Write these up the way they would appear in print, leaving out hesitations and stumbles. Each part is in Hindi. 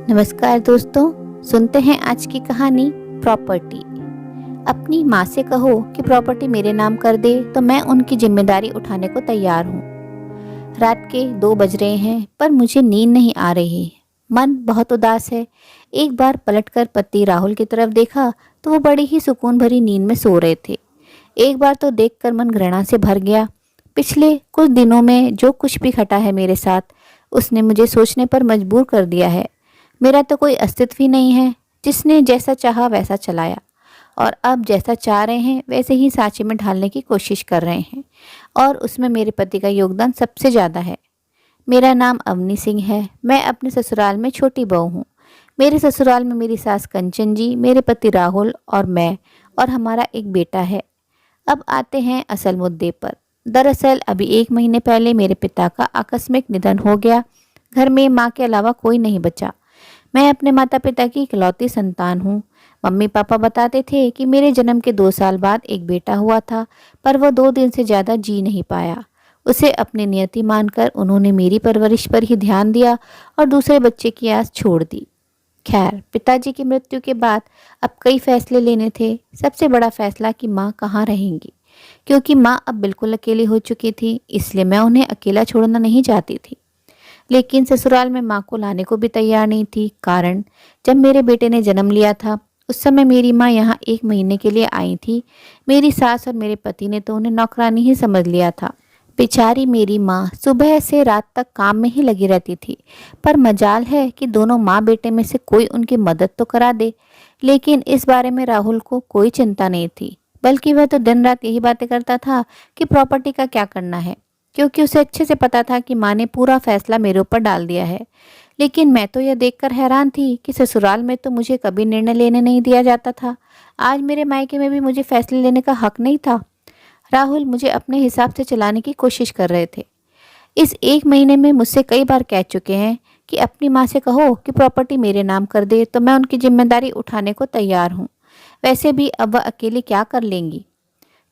नमस्कार दोस्तों, सुनते हैं आज की कहानी प्रॉपर्टी। अपनी माँ से कहो कि प्रॉपर्टी मेरे नाम कर दे तो मैं उनकी जिम्मेदारी उठाने को तैयार हूँ। रात के 2 बज रहे हैं पर मुझे नींद नहीं आ रही। मन बहुत उदास है। एक बार पलटकर पति राहुल की तरफ देखा तो वो बड़ी ही सुकून भरी नींद में सो रहे थे। एक बार तो देखकर मन घृणा से भर गया। पिछले कुछ दिनों में जो कुछ भी घटा है मेरे साथ, उसने मुझे सोचने पर मजबूर कर दिया है। मेरा तो कोई अस्तित्व ही नहीं है। जिसने जैसा चाहा वैसा चलाया और अब जैसा चाह रहे हैं वैसे ही सांचे में ढालने की कोशिश कर रहे हैं, और उसमें मेरे पति का योगदान सबसे ज़्यादा है। मेरा नाम अवनी सिंह है। मैं अपने ससुराल में छोटी बहू हूँ। मेरे ससुराल में मेरी सास कंचन जी, मेरे पति राहुल और मैं, और हमारा एक बेटा है। अब आते हैं असल मुद्दे पर। दरअसल अभी 1 महीने पहले मेरे पिता का आकस्मिक निधन हो गया। घर में माँ के अलावा कोई नहीं बचा। मैं अपने माता पिता की इकलौती संतान हूँ। मम्मी पापा बताते थे कि मेरे जन्म के 2 साल बाद एक बेटा हुआ था, पर वो 2 दिन से ज़्यादा जी नहीं पाया। उसे अपनी नियति मानकर उन्होंने मेरी परवरिश पर ही ध्यान दिया और दूसरे बच्चे की आस छोड़ दी। खैर, पिताजी की मृत्यु के बाद अब कई फैसले लेने थे। सबसे बड़ा फैसला कि माँ कहाँ रहेंगी, क्योंकि माँ अब बिल्कुल अकेली हो चुकी थी। इसलिए मैं उन्हें अकेला छोड़ना नहीं चाहती थी। लेकिन ससुराल में माँ को लाने को भी तैयार नहीं थी। कारण, जब मेरे बेटे ने जन्म लिया था उस समय मेरी माँ यहाँ 1 महीने के लिए आई थी। मेरी सास और मेरे पति ने तो उन्हें नौकरानी ही समझ लिया था। बेचारी मेरी माँ सुबह से रात तक काम में ही लगी रहती थी, पर मजाल है कि दोनों माँ बेटे में से कोई उनकी मदद तो करा दे। लेकिन इस बारे में राहुल को कोई चिंता नहीं थी, बल्कि वह तो दिन रात यही बातें करता था कि प्रॉपर्टी का क्या करना है, क्योंकि उसे अच्छे से पता था कि माँ ने पूरा फैसला मेरे ऊपर डाल दिया है। लेकिन मैं तो यह देखकर हैरान थी कि ससुराल में तो मुझे कभी निर्णय लेने नहीं दिया जाता था। आज मेरे मायके में भी मुझे फैसले लेने का हक नहीं था। राहुल मुझे अपने हिसाब से चलाने की कोशिश कर रहे थे। इस 1 महीने में मुझसे कई बार कह चुके हैं कि अपनी माँ से कहो कि प्रॉपर्टी मेरे नाम कर दे तो मैं उनकी जिम्मेदारी उठाने को तैयार हूँ। वैसे भी अब वह अकेले क्या कर लेंगी,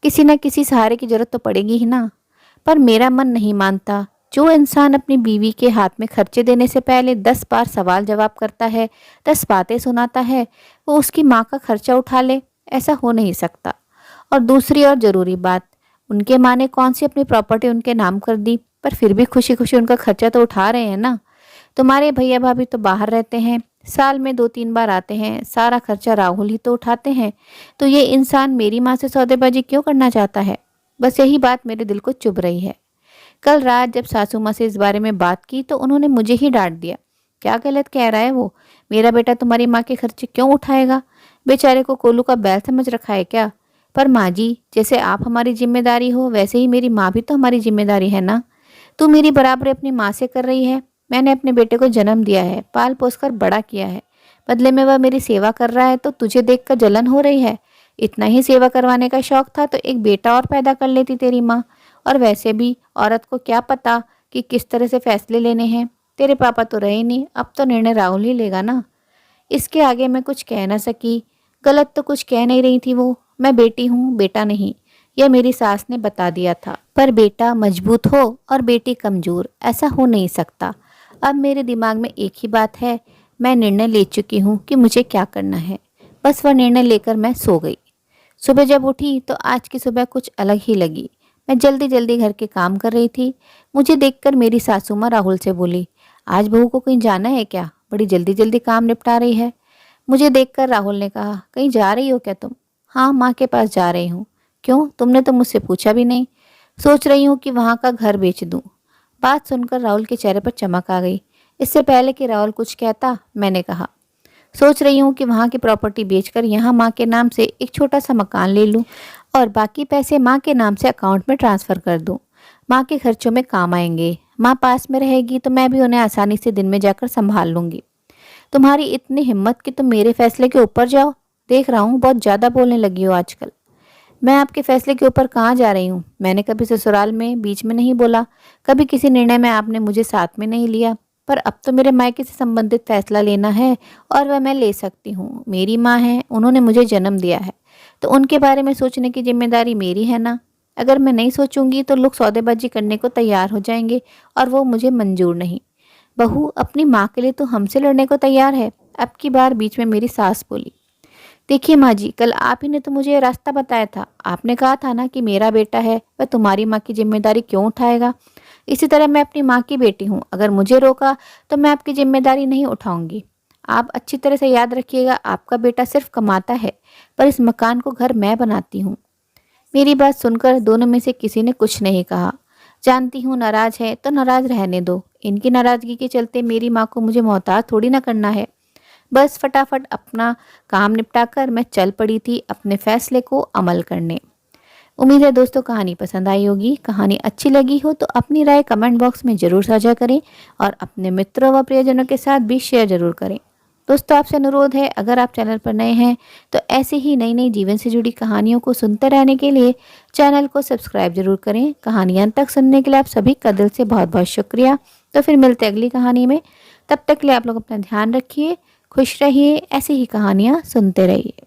किसी न किसी सहारे की जरूरत तो पड़ेगी ही ना। पर मेरा मन नहीं मानता। जो इंसान अपनी बीवी के हाथ में खर्चे देने से पहले 10 बार सवाल जवाब करता है, 10 बातें सुनाता है, वो उसकी माँ का खर्चा उठा ले, ऐसा हो नहीं सकता। और दूसरी और ज़रूरी बात, उनके माँ ने कौन सी अपनी प्रॉपर्टी उनके नाम कर दी, पर फिर भी खुशी खुशी उनका खर्चा तो उठा रहे हैं ना। तुम्हारे भैया भाभी तो बाहर रहते हैं, साल में 2-3 बार आते हैं, सारा खर्चा राहुल ही तो उठाते हैं। तो ये इंसान मेरी माँ से सौदेबाजी क्यों करना चाहता है? बस यही बात मेरे दिल को चुभ रही है। कल रात जब सासू माँ से इस बारे में बात की तो उन्होंने मुझे ही डांट दिया। क्या गलत कह रहा है वो? मेरा बेटा तुम्हारी माँ के खर्चे क्यों उठाएगा? बेचारे को कोलू का बैल समझ रखा है क्या? पर माँ जी, जैसे आप हमारी जिम्मेदारी हो वैसे ही मेरी माँ भी तो हमारी जिम्मेदारी है ना। तू मेरी बराबरी अपनी माँ से कर रही है। मैंने अपने बेटे को जन्म दिया है, पाल पोस कर बड़ा किया है। बदले में वह मेरी सेवा कर रहा है तो तुझे देखकर जलन हो रही है। इतना ही सेवा करवाने का शौक था तो एक बेटा और पैदा कर लेती तेरी माँ। और वैसे भी औरत को क्या पता कि किस तरह से फैसले लेने हैं। तेरे पापा तो रहे नहीं, अब तो निर्णय राहुल ही लेगा ना। इसके आगे मैं कुछ कह ना सकी। गलत तो कुछ कह नहीं रही थी वो। मैं बेटी हूँ, बेटा नहीं, यह मेरी सास ने बता दिया था। पर बेटा मजबूत हो और बेटी कमजोर, ऐसा हो नहीं सकता। अब मेरे दिमाग में एक ही बात है। मैं निर्णय ले चुकी हूँ कि मुझे क्या करना है। बस वह निर्णय लेकर मैं सो गई। सुबह जब उठी तो आज की सुबह कुछ अलग ही लगी। मैं जल्दी जल्दी घर के काम कर रही थी। मुझे देखकर मेरी सासू माँ राहुल से बोली, आज बहू को कहीं जाना है क्या? बड़ी जल्दी जल्दी काम निपटा रही है। मुझे देखकर राहुल ने कहा, कहीं जा रही हो क्या तुम? हाँ, माँ के पास जा रही हूँ। क्यों? तुमने तो मुझसे पूछा भी नहीं। सोच रही हूँ कि वहाँ का घर बेच दूँ। बात सुनकर राहुल के चेहरे पर चमक आ गई। इससे पहले कि राहुल कुछ कहता, मैंने कहा, सोच रही हूँ कि वहाँ की प्रॉपर्टी बेचकर यहाँ माँ के नाम से एक छोटा सा मकान ले लूँ और बाकी पैसे माँ के नाम से अकाउंट में ट्रांसफ़र कर दूँ। माँ के खर्चों में काम आएंगे। माँ पास में रहेगी तो मैं भी उन्हें आसानी से दिन में जाकर संभाल लूँगी। तुम्हारी इतनी हिम्मत कि तुम मेरे फैसले के ऊपर जाओ? देख रहा हूँ बहुत ज़्यादा बोलने लगी हो आजकल। मैं आपके फैसले के ऊपर कहाँ जा रही हूँ? मैंने कभी ससुराल में बीच में नहीं बोला, कभी किसी निर्णय में आपने मुझे साथ में नहीं लिया। पर अब तो मेरे मायके से संबंधित फैसला लेना है और वह मैं ले सकती हूँ। मेरी माँ है, उन्होंने मुझे जन्म दिया है, तो उनके बारे में सोचने की जिम्मेदारी मेरी है ना। अगर मैं नहीं सोचूंगी तो लोग सौदेबाजी करने को तैयार हो जाएंगे और वो मुझे मंजूर नहीं। बहू अपनी माँ के लिए तो हमसे लड़ने को तैयार है। अब की बार बीच में मेरी सास बोली, देखिए माँ जी, कल आप ही ने तो मुझे ये रास्ता बताया था। आपने कहा था ना कि मेरा बेटा है वह तुम्हारी माँ की जिम्मेदारी क्यों उठाएगा। इसी तरह मैं अपनी माँ की बेटी हूँ, अगर मुझे रोका तो मैं आपकी जिम्मेदारी नहीं उठाऊंगी। आप अच्छी तरह से याद रखिएगा, आपका बेटा सिर्फ कमाता है, पर इस मकान को घर मैं बनाती हूँ। मेरी बात सुनकर दोनों में से किसी ने कुछ नहीं कहा। जानती हूँ नाराज है तो नाराज रहने दो, इनकी नाराजगी के चलते मेरी माँ को मुझे मोहताज थोड़ी ना करना है। बस फटाफट अपना काम निपटाकर मैं चल पड़ी थी अपने फैसले को अमल करने। उम्मीद है दोस्तों कहानी पसंद आई होगी। कहानी अच्छी लगी हो तो अपनी राय कमेंट बॉक्स में ज़रूर साझा करें और अपने मित्रों व प्रियजनों के साथ भी शेयर ज़रूर करें। दोस्तों आपसे अनुरोध है, अगर आप चैनल पर नए हैं तो ऐसे ही नई नई जीवन से जुड़ी कहानियों को सुनते रहने के लिए चैनल को सब्सक्राइब जरूर करें। कहानी अंत तक सुनने के लिए आप सभी का दिल से बहुत बहुत शुक्रिया। तो फिर मिलते हैं अगली कहानी में। तब तक के लिए आप लोग अपना ध्यान रखिए, खुश रहिए, ऐसी ही कहानियाँ सुनते रहिए।